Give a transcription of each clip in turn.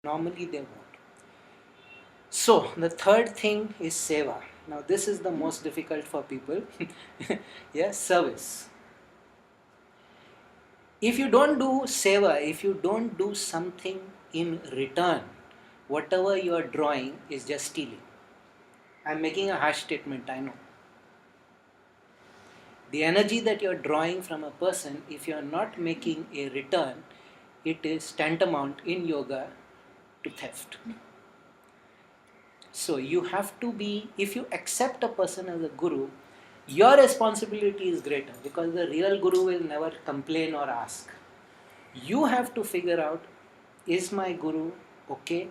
Normally they won't. So the third thing is seva. Now this is the most difficult for people. Yeah, service. If you don't do seva, if you don't do something in return, whatever you are drawing is just stealing. I'm making a harsh statement, I know. The energy that you're drawing from a person, if you're not making a return, it is tantamount in yoga to theft. So you have to be, if you accept a person as a guru, your responsibility is greater because the real guru will never complain or ask. You have to figure out, is my guru okay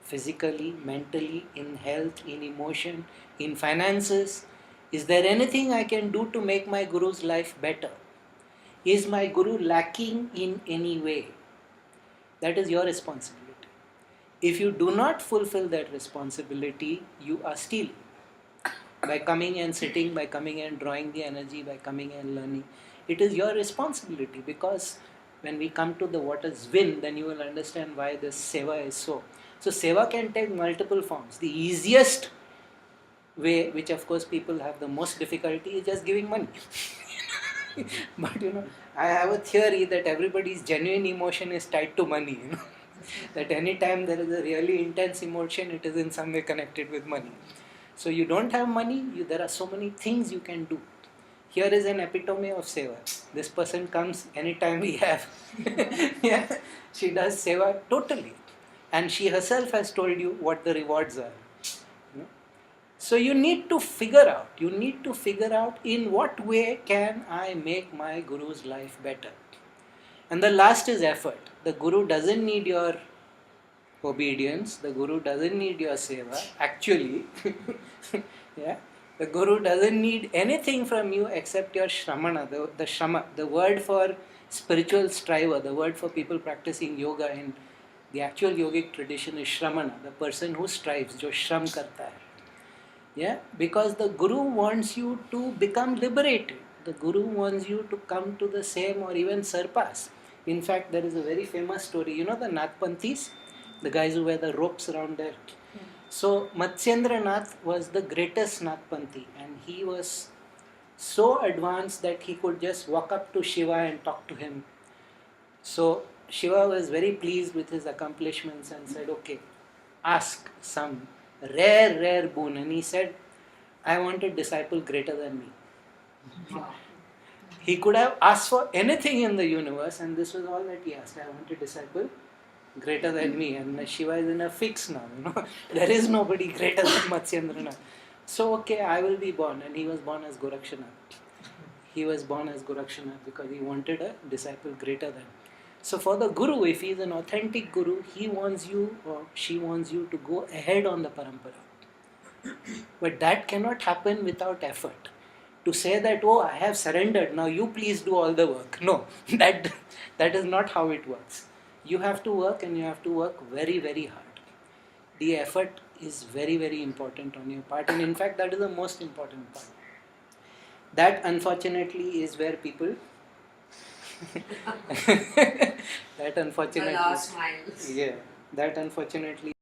physically, mentally, in health, in emotion, in finances? Is there anything I can do to make my guru's life better? Is my guru lacking in any way? That is your responsibility. If you do not fulfill that responsibility, you are stealing. By coming and sitting, by coming and drawing the energy, by coming and learning, it is your responsibility, because when we come to the what is win, then you will understand why this seva is so. So seva can take multiple forms. The easiest way, which of course people have the most difficulty, is just giving money. But I have a theory that everybody's genuine emotion is tied to money. That anytime there is a really intense emotion, it is in some way connected with money. So you don't have money, there are so many things you can do. Here is an epitome of seva. This person comes anytime we have. Yeah, she does seva totally. And she herself has told you what the rewards are. So you need to figure out, in what way can I make my guru's life better. And the last is effort. The guru doesn't need your obedience, the guru doesn't need your seva, actually. Yeah, the guru doesn't need anything from you except your shramana, the shrama, the word for spiritual striver, the word for people practicing yoga in the actual yogic tradition is shramana, the person who strives, jo shram karta hai. Yeah, because the guru wants you to become liberated. The guru wants you to come to the same or even surpass. In fact, there is a very famous story. You know the Nathpanthis, the guys who wear the ropes around their. So Matsyendra Nath was the greatest Nathpanthi, and he was so advanced that he could just walk up to Shiva and talk to him. So Shiva was very pleased with his accomplishments and said, okay, ask some rare boon. And he said, I want a disciple greater than me. He could have asked for anything in the universe, and this was all that he asked. I want a disciple greater than me. And Shiva is in a fix now. There is nobody greater than Matsyendranath. So okay, I will be born. And he was born as Gorakshanath. He was born as Gorakshanath because he wanted a disciple greater than. So for the guru, if he is an authentic guru, he wants you or she wants you to go ahead on the parampara. But that cannot happen without effort. To say that, oh, I have surrendered, now you please do all the work. No, that is not how it works. You have to work, and you have to work very, very hard. The effort is very, very important on your part, and in fact that is the most important part. That unfortunately is where people that unfortunately, Allah smiles. yeah, that unfortunately